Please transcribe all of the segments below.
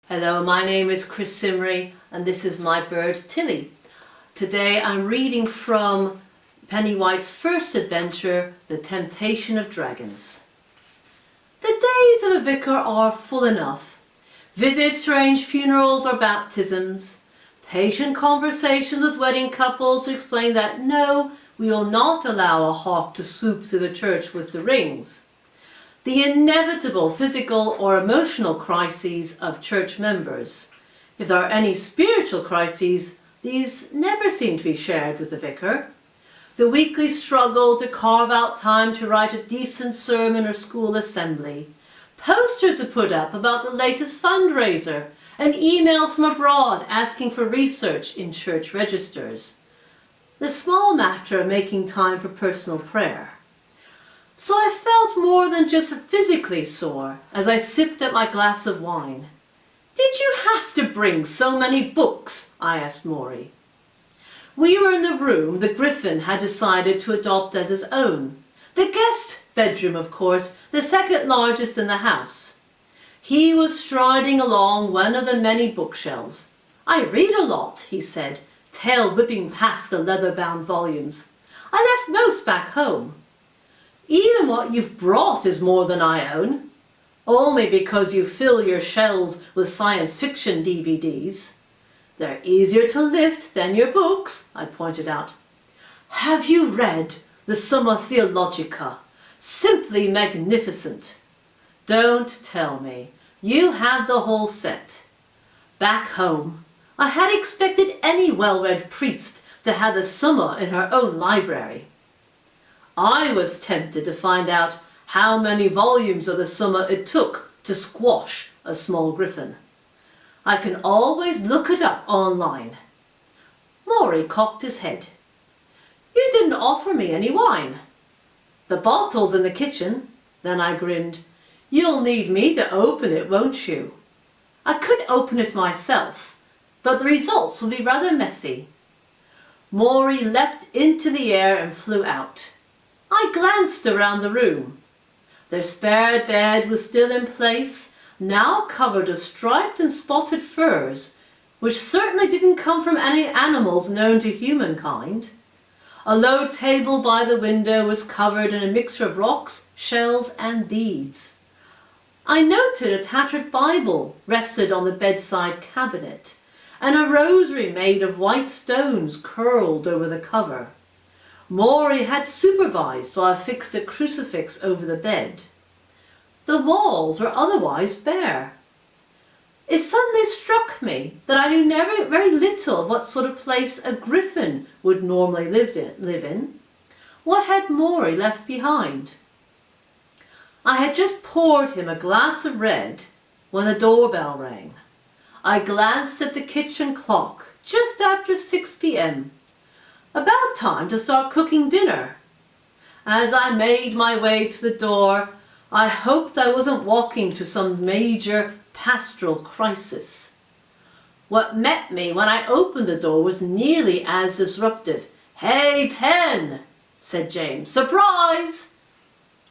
Hello, my name is Chris Simmery and this is my bird Tilly. Today I'm reading from Penny White's first adventure, The Temptation of Dragons. The days of a vicar are full enough. Visits, arrange funerals or baptisms, patient conversations with wedding couples to explain that no, we will not allow a hawk to swoop through the church with the rings. The inevitable physical or emotional crises of church members. If there are any spiritual crises, these never seem to be shared with the vicar. The weekly struggle to carve out time to write a decent sermon or school assembly. Posters are put up about the latest fundraiser and emails from abroad asking for research in church registers. The small matter of making time for personal prayer. So I felt more than just physically sore as I sipped at my glass of wine. "Did you have to bring so many books?" I asked Morey. We were in the room the Gryphon had decided to adopt as his own. The guest bedroom, of course, the second largest in the house. He was striding along one of the many bookshelves. "I read a lot," he said, tail whipping past the leather-bound volumes. "I left most back home." "Even what you've brought is more than I own." "Only because you fill your shelves with science fiction DVDs. They're easier to lift than your books," I pointed out. "Have you read the Summa Theologica? Simply magnificent." "Don't tell me. You have the whole set." Back home, I had expected any well-read priest to have the Summa in her own library. I was tempted to find out how many volumes of the Summa it took to squash a small Gryphon. I can always look it up online. Morey cocked his head. "You didn't offer me any wine." "The bottle's in the kitchen." Then I grinned. "You'll need me to open it, won't you?" I could open it myself, but the results will be rather messy. Morey leapt into the air and flew out. I glanced around the room. Their spare bed was still in place, now covered with striped and spotted furs, which certainly didn't come from any animals known to humankind. A low table by the window was covered in a mixture of rocks, shells and beads. I noted a tattered Bible rested on the bedside cabinet, and a rosary made of white stones curled over the cover. Morey had supervised while I fixed a crucifix over the bed. The walls were otherwise bare. It suddenly struck me that I knew very little of what sort of place a Gryphon would normally live in. What had Morey left behind? I had just poured him a glass of red when the doorbell rang. I glanced at the kitchen clock, just after 6 p.m. About time to start cooking dinner. As I made my way to the door, I hoped I wasn't walking to some major pastoral crisis. What met me when I opened the door was nearly as disruptive. "Hey, Pen," said James. "Surprise!"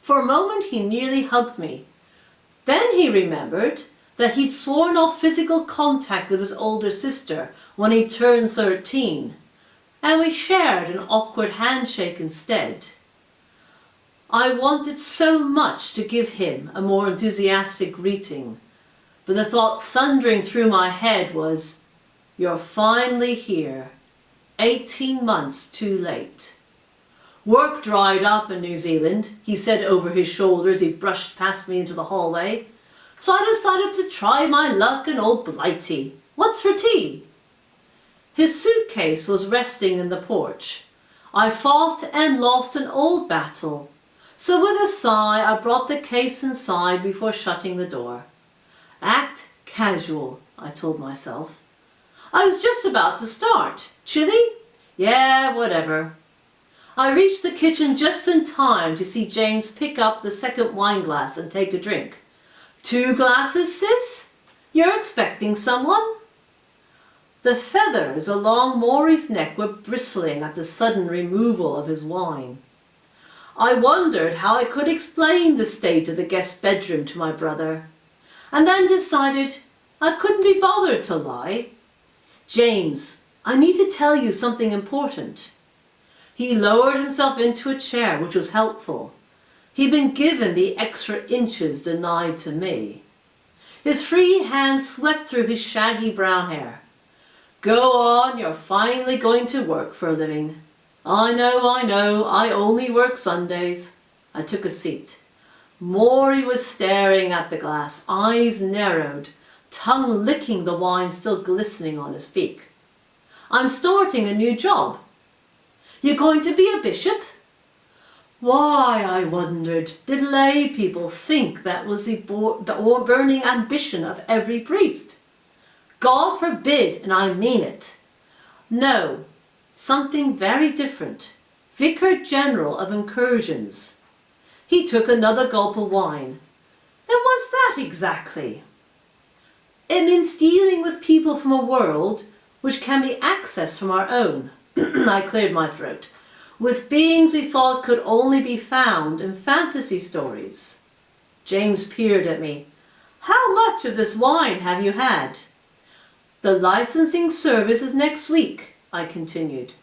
For a moment he nearly hugged me. Then he remembered that he'd sworn off physical contact with his older sister when he turned 13. And we shared an awkward handshake instead. I wanted so much to give him a more enthusiastic greeting, but the thought thundering through my head was, "You're finally here, 18 months too late." "Work dried up in New Zealand," he said over his shoulder as he brushed past me into the hallway. "So I decided to try my luck in old Blighty. What's for tea?" His suitcase was resting in the porch. I fought and lost an old battle, so with a sigh I brought the case inside before shutting the door. Act casual, I told myself. I was just about to start. "Chilly?" "Yeah, whatever." I reached the kitchen just in time to see James pick up the second wine glass and take a drink. "2 glasses, sis? You're expecting someone?" The feathers along Morey's neck were bristling at the sudden removal of his wine. I wondered how I could explain the state of the guest bedroom to my brother, and then decided I couldn't be bothered to lie. James, I need to tell you something important. He lowered himself into a chair, which was helpful. He'd been given the extra inches denied to me. His free hand swept through his shaggy brown hair. Go on, you're finally going to work for a living. I know, I only work Sundays. I took a seat. Morey was staring at the glass, eyes narrowed, tongue licking the wine still glistening on his beak. I'm starting a new job. You're going to be a bishop? Why, I wondered, did lay people think that was the burning ambition of every priest? God forbid, and I mean it. No, something very different. Vicar General of Incursions. He took another gulp of wine. And what's that exactly? It means dealing with people from a world which can be accessed from our own. I cleared my throat. With beings we thought could only be found in fantasy stories. James peered at me. How much of this wine have you had? The licensing service is next week, I continued.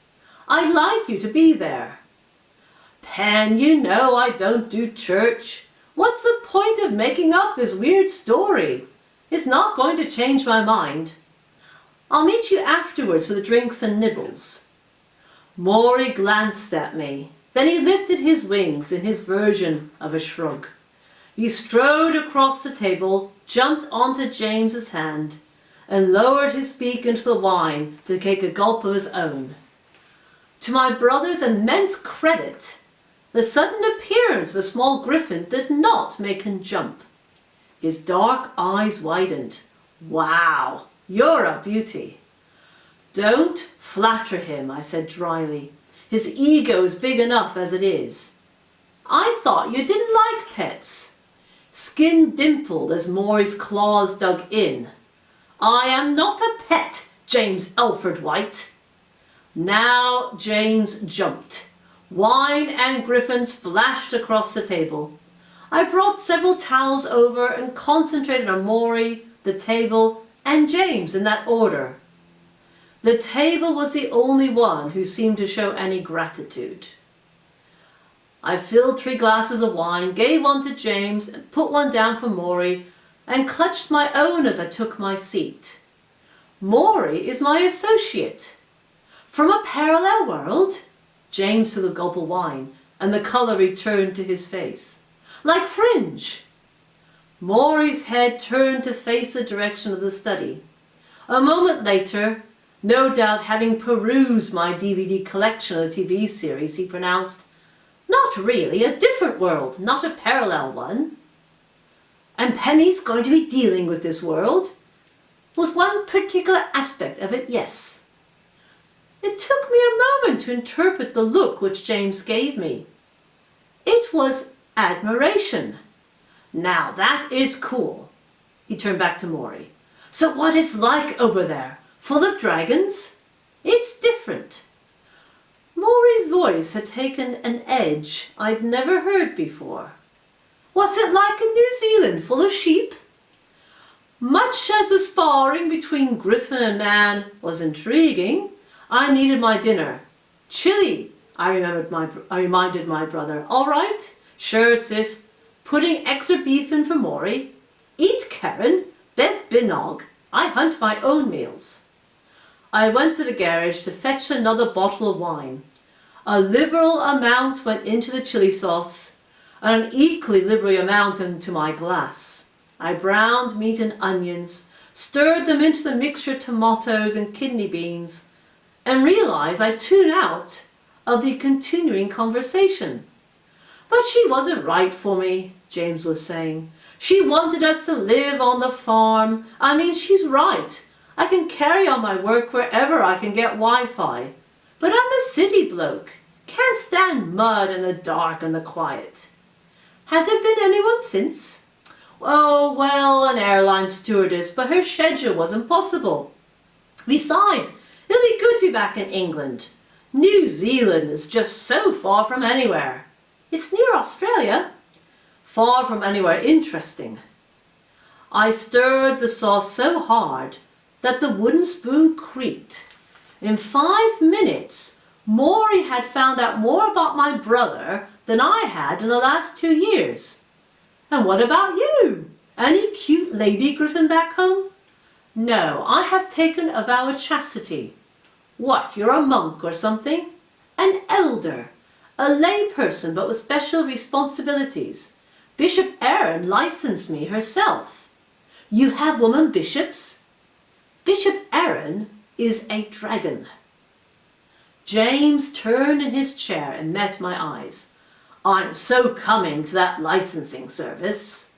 I'd like you to be there. Pen, you know I don't do church. What's the point of making up this weird story? It's not going to change my mind. I'll meet you afterwards for the drinks and nibbles. Morey glanced at me. Then he lifted his wings in his version of a shrug. He strode across the table, jumped onto James's hand, and lowered his beak into the wine to take a gulp of his own. To my brother's immense credit, the sudden appearance of a small gryphon did not make him jump. His dark eyes widened. Wow, you're a beauty. Don't flatter him, I said dryly. His ego is big enough as it is. I thought you didn't like pets. Skin dimpled as Morey's claws dug in. I am not a pet, James Alfred White. Now James jumped. Wine and gryphon splashed across the table. I brought several towels over and concentrated on Morey, the table, and James in that order. The table was the only one who seemed to show any gratitude. I filled 3 glasses of wine, gave one to James, and put one down for Morey, and clutched my own as I took my seat. Morey is my associate. From a parallel world? James took a gulp of wine, and the colour returned to his face. Like Fringe. Morey's head turned to face the direction of the study. A moment later, no doubt having perused my DVD collection of the TV series, he pronounced, Not really, a different world, not a parallel one. And Penny's going to be dealing with this world? With one particular aspect of it, yes. It took me a moment to interpret the look which James gave me. It was admiration. Now that is cool. He turned back to Morey. So what it's like over there? Full of dragons? It's different. Morey's voice had taken an edge I'd never heard before. What's it like in New Zealand, full of sheep? Much as the sparring between Gryphon and man was intriguing, I needed my dinner. Chili, I reminded my brother. All right, sure, sis. Putting extra beef in for Morey. Eat, Karen. Beth Binog. I hunt my own meals. I went to the garage to fetch another bottle of wine. A liberal amount went into the chili sauce, and an equally liberal amount into my glass. I browned meat and onions, stirred them into the mixture of tomatoes and kidney beans, and realized I'd tuned out of the continuing conversation. But she wasn't right for me, James was saying. She wanted us to live on the farm. I mean, she's right. I can carry on my work wherever I can get Wi-Fi. But I'm a city bloke. Can't stand mud and the dark and the quiet. Has there been anyone since? Oh, well, an airline stewardess, but her schedule was impossible. Besides, it'll be good to be back in England. New Zealand is just so far from anywhere. It's near Australia. Far from anywhere interesting. I stirred the sauce so hard that the wooden spoon creaked. In 5 minutes, Morey had found out more about my brother than I had in the last 2 years. And what about you? Any cute lady griffin back home? No, I have taken a vow of chastity. What, you're a monk or something? An elder, a lay person but with special responsibilities. Bishop Erin licensed me herself. You have woman bishops? Bishop Erin is a dragon. James turned in his chair and met my eyes. I'm so coming to that licensing service.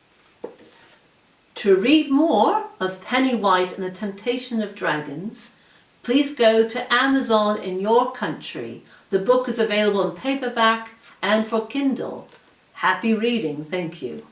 To read more of Penny White and the Temptation of Dragons, please go to Amazon in your country. The book is available in paperback and for Kindle. Happy reading, thank you.